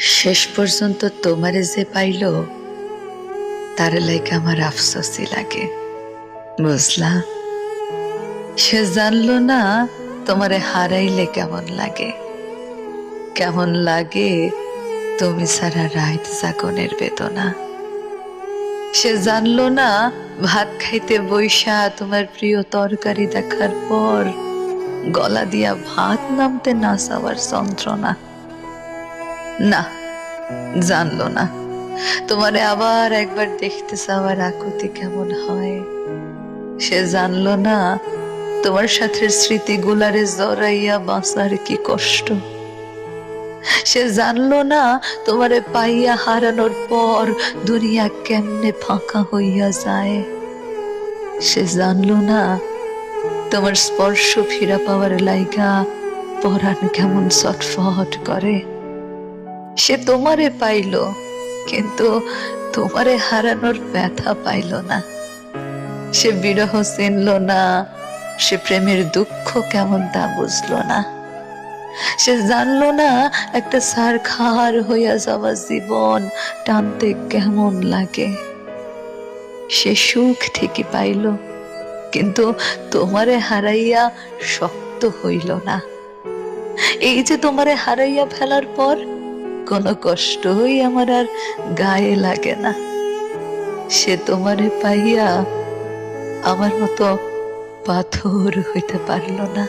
শেষ পর্যন্ত তোমারে যে পাইল তার লাইকে আমার আফসোসই লাগে, বুঝলা? সে জানলো না তোমারে হারাইলে কেমন লাগে, কেমন লাগে তুমি সারা রাত জাগনের বেদনা। সে জানলো না ভাত খাইতে বইসা তোমার প্রিয় তরকারি দেখার পর গলা দিয়া ভাত নামতে না চাওয়ার যন্ত্রণা। না, জানলো না তোমারে আবার একবার দেখতে চাওয়ার আকুতি কেমন হয়। সে জানলো না তোমার সাথে স্মৃতিগুলারে জড়াইয়া বাঁচার কি কষ্ট। সে জানলো না তোমারে পাইয়া হারানোর পর দুনিয়া কেমনে ফাঁকা হইয়া যায়। সে জানলো না তোমার স্পর্শ ফিরা পাওয়ার লাইগা পরাণ কেমন ছটফট করে। সে তোমারে পাইল কিন্তু তোমারে হারানোর ব্যথা পাইল না। সে বিরহ চিনল না, সে প্রেমের দুঃখ কেমন তা বুঝলো না। সে জানলো না একটা ছারখার হইয়া যাওয়া জীবন টানতে কেমন লাগে। সে সুখ ঠিকই পাইল কিন্তু তোমারে হারাইয়া শক্ত হইল না। এই যে তোমারে হারাইয়া ফেলার পর কোনো কষ্টই আমার আর গায়ে লাগে না। সে তোমারে পাইয়া আমার মতো পাথর হইতে পারল না।